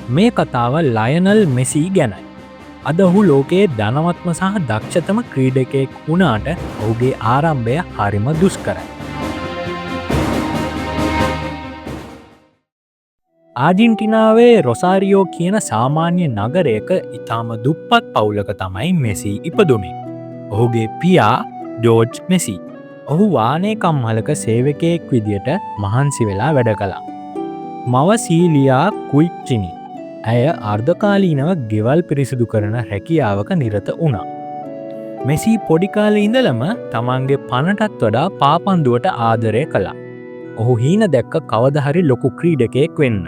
මේ කතාව ලයනල් මෙසී ගැනයි. අද ඔහු ලෝකයේ ධනවත්ම සහ දක්ෂතම ක්‍රීඩකයෙක් වුණාට ඔහුගේ ආරම්භය හරිම දුෂ්කරයි. ආජින්ටිනාවේ රොසාරියෝ කියන සාමාන්‍ය නගරයක ඉතාම දුප්පත් පවුලක තමයි මෙසී ඉපදුනේ. ඔහුගේ පියා ජෝර්ජ් මෙසි. ඔහු වානේ කම්හලක සේවකයෙක් විදියට මහන්සි වෙලා වැඩ කළා. මව සීලියා කුයිච්චිනි. ඇය අර්ධකාලීනව ගෙවල් පිරිසිදු කරන රැකියාවක නිරත වුණා. මෙසි පොඩිකාල ඉඳලම තමන්ගේ පනටත් වඩා පාපන්දුවට ආදරය කළා. ඔහු හීන දැක්ක කවදහරි ලොකු ක්‍රීඩකයෙක් වෙන්න.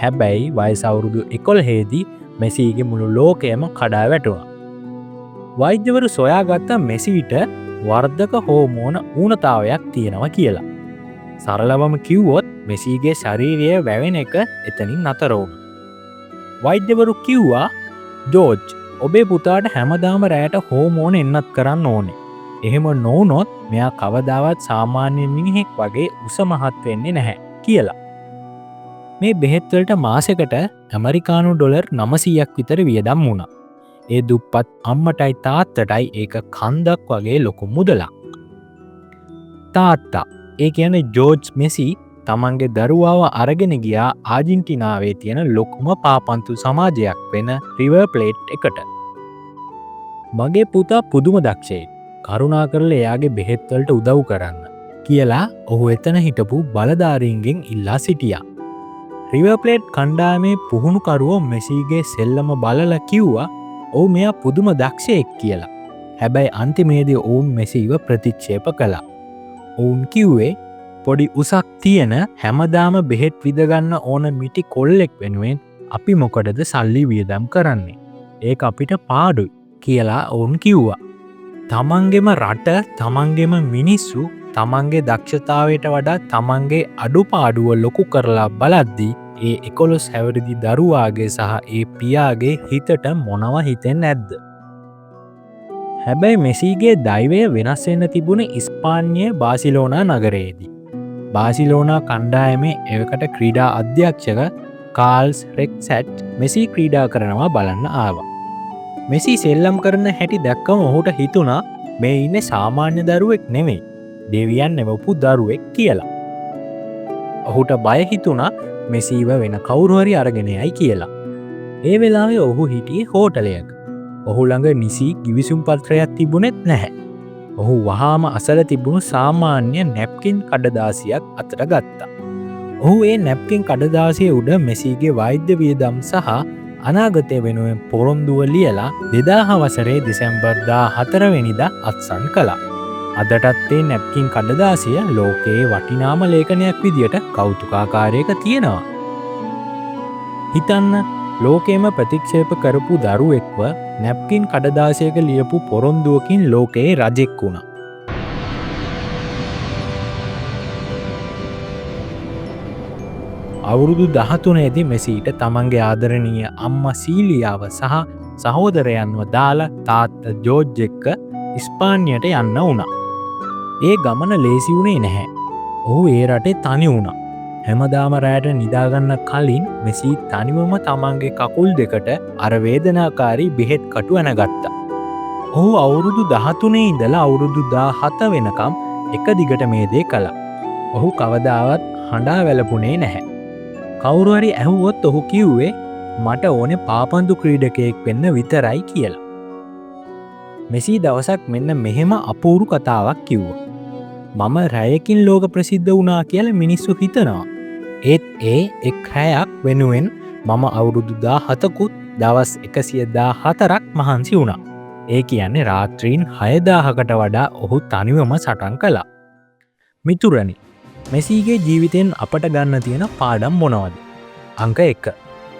හැබැයි වයසවුරුදු 11ේදී මෙසීගේ මුළු ලෝකයම කඩා වැටුවා. වෛද්‍යවරු සොයාගත්ත මෙසීට වර්ධක හෝමෝන ඌනතාවයක් තියෙනවා කියලා. සරලවම කිව්වොත් මෙසීගේ ශරීරය වැවෙන එක එතනින් නතර වුණා. වෛද්‍යවරු කිව්වා ජෝර්ජ් ඔබේ පුතාට හැමදාම රැයට හෝමෝන එන්නත් කරන්න ඕනේ. එහෙම නොවුනොත් මෙයා කවදාවත් සාමාන්‍ය මිනිහෙක් වගේ උස මහත් වෙන්නේ නැහැ කියලා. මේ බෙහෙත්වලට මාසෙකට ඇමරිකානු ඩොලර් 900ක් විතර වියදම් වුණා. ඒ දුප්පත් අම්මටයි තාත්තටයි ඒක කන්දක් වගේ ලොකු මුදලක්. තාත්තා ඒ කියන්නේ ජෝර්ජ් මෙසි තමන්ගේ දරුවාව අරගෙන ගියා ආජින්ටිනාවේ තියෙන ලොකුම පාපන්තු සමාජයක් වෙන රිවර් ප්ලේට් එකට. මගේ පුතා පුදුම දක්ෂයෙක්. කරුණා කරලා එයාගේ බෙහෙත්වලට උදව් කරන්න කියලා ඔහු එතන හිටපු බලධාරීන්ගෙන් ඉල්ලා සිටියා. රිවර් ප්ලේට් කණ්ඩායමේ පුහුණුකරුවෝ මෙසීගේ සෙල්ලම බලලා කිව්වා ඔහු මෙයා පුදුම දක්ෂයෙක් කියලා. හැබැයි අන්තිමේදී ඔවුන් මෙසීව ප්‍රතික්ෂේප කළා. ඔවුන් කිව්වේ පොඩි උසක් තියෙන හැමදාම බෙහෙත් විදගන්න ඕන මිටි කොල්ලෙක් වෙනුවෙන් අපි මොකටද සල්ලි වියදම් කරන්නේ. ඒක අපිට පාඩුයි කියලා ඔවුන් කිව්වා. තමන්ගෙම රට තමන්ගෙම මිනිස්සු තමන්ගේ දක්ෂතාවයට වඩා තමන්ගේ අඩුපාඩුව ලොකු කරලා බලද්දී ඒ 11 හැවිරිදි දරුවාගේ සහ ඒ පියාගේ හිතට මොනව හිතෙන් නැද්ද. හැබැයි මෙසීගේ දෛවය වෙනස් වෙන්න තිබුණ ඉස්පාන්‍යයේ බාසිලෝනා නගරයේදී. බාසිලෝනා කණ්ඩායමේ එවකට ක්‍රීඩා අධ්‍යක්ෂක කාල්ස් රෙක්සැට් මෙසී ක්‍රීඩා කරනවා බලන්න ආවා. මෙසි සෙල්ලම් කරන හැටි දැක්කම ඔහුට හිතුණා මේ ඉන්නේ සාමාන්‍ය දරුවෙක් නෙමෙයි දෙවියන් නෙවපු දරුවෙක් කියලා. ඔහුට බය හිතුණා මෙසීව වෙන කවුරුහරි අරගෙනයයි කියලා. ඒ වෙලාවේ ඔහු හිටියේ හෝටලයක. ඔහු ළඟ නිසි ගිවිසුම් පත්‍රයක් තිබුණෙත් නැහැ. ඔහු වහාම අසල තිබුණු සාමාන්‍ය නැප්කින් කඩදාසියක් අතට ගත්තා. ඔහු ඒ නැප්කින් කඩදාසිය උඩ මෙසීගේ වෛද්‍ය වියදම් සහ අනාගතය වෙනුවෙන් පොරොන්දුව ලියලා 2000 වසරේ දෙසැම්බර් 14 වෙනිදා අත්සන් කළා. අදටත් ඒ නැප්කින් කඩදාසිය ලෝකයේ වටිනාම ලේඛනයක් විදියට කෞතුකාකාරයක තියෙනවා. හිතන්න ලෝකේම ප්‍රතික්ෂේප කරපු දරුවෙක්ව නැප්කින් කඩදාසියක ලියපු පොරොන්දුවකින් ලෝකයේ රජෙක් වුණා. අවුරුදු 13ේදී මෙසීට තමන්ගේ ආදරණීය අම්මා සීලියාව සහ සහෝදරයන්ව දාලා තාත්තා ජෝර්ජ් එක්ක ඉස්පානියට යන්න වුණා. ඒ ගමන ලේසි වුණේ නැහැ. ඔහු ඒ රටේ තනි වුණා. හැමදාම රැයට නිදාගන්න කලින් මෙසි තනිවම තමන්ගේ කකුල් දෙකට අර වේදනාකාරී බෙහෙත් කටු ඇනගත්තා. ඔහු අවුරුදු 13 ඉඳලා අවුරුදු 17 වෙනකම් එක දිගට මේ දේ කළා. ඔහු කවදාවත් හඬා වැළපුණේ නැහැ. කවුරුහරි ඇහුවොත් ඔහු කිව්වේ මට ඕනේ පාපන්දු ක්‍රීඩකයෙක් වෙන්න විතරයි කියලා. මෙසි දවසක් මෙන්න මෙහෙම අපූරු කතාවක් කිව්වා. මම රැයකින් ලෝක ප්‍රසිද්ධ වුණා කියලා මිනිස්සු හිතනවා. ඒත් ඒ එක් රැයක් වෙනුවෙන් මම අවුරුදු 17කුත් දවස් 114ක් මහන්සි වුණා. ඒ කියන්නේ රාත්‍රීන් 6000කට වඩා ඔහු තනිවම සටන් කළා. මිතුරනි, මෙසීගේ ජීවිතෙන් අපට ගන්න තියෙන පාඩම් මොනවද? අංක 1.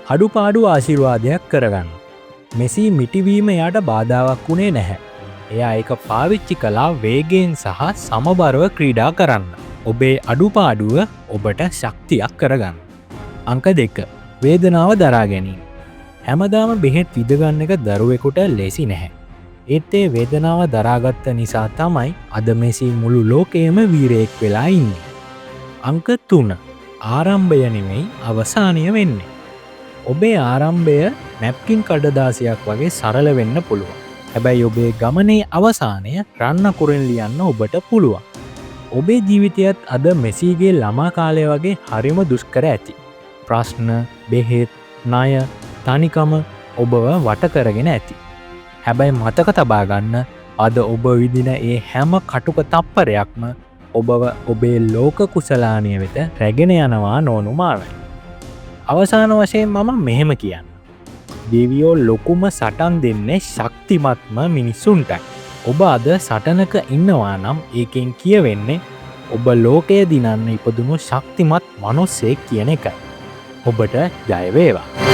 අඩුපාඩු ආශිර්වාදයක් කරගන්න. මෙසි මිටිවීම යාට බාධාවක් වුණේ නැහැ. එයා ඒක පාවිච්චි කළා වේගයෙන් සහ සමබරව ක්‍රීඩා කරන්න. ඔබේ අඩුපාඩුව ඔබට ශක්තියක් කරගන්න. අංක 2. වේදනාව දරා ගැනීම. හැමදාම බෙහෙත් විදගන්න එක දරුවෙකුට ලේසි නැහැ. ඒත් ඒ වේදනාව දරාගත්ත නිසා තමයි අද මෙසි මුළු ලෝකයේම වීරයෙක් වෙලා ඉන්නේ. අංක 3. ආරම්භය නෙමෙයි අවසානය වෙන්නේ. ඔබේ ආරම්භය නැප්කින් කඩදාසියක් වගේ සරල වෙන්න පුළුවන්. හැබැයි ඔබේ ගමනේ අවසානය රන්න කුරෙන් ලියන්න ඔබට පුළුවන්. ඔබේ ජීවිතයත් අද මෙසීගේ ළමා කාලය වගේ හරිම දුෂ්කර ඇති. ප්‍රශ්න, බෙහෙත්, ණය, තනිකම ඔබව වට කරගෙන ඇති. හැබැයි මතක තබාගන්න අද ඔබ විදින ඒ හැම කටුක තප්පරයක්ම ඔබව ඔබේ ලෝක කුසලානය වෙත රැගෙන යනවා නොනුමානයි. අවසාන වශයෙන් මම මෙහෙම කියන්න. දෙවියෝ ලොකුම සටන් දෙන්නේ ශක්තිමත්ම මිනිස්සුන්ටයි. ඔබ අද සටනක ඉන්නවා නම් ඒකෙන් කියවෙන්නේ ඔබ ලෝකය දිනන්න ඉපදුණු ශක්තිමත් මනුස්සෙක් කියන එකයි. ඔබට ජයවේවා.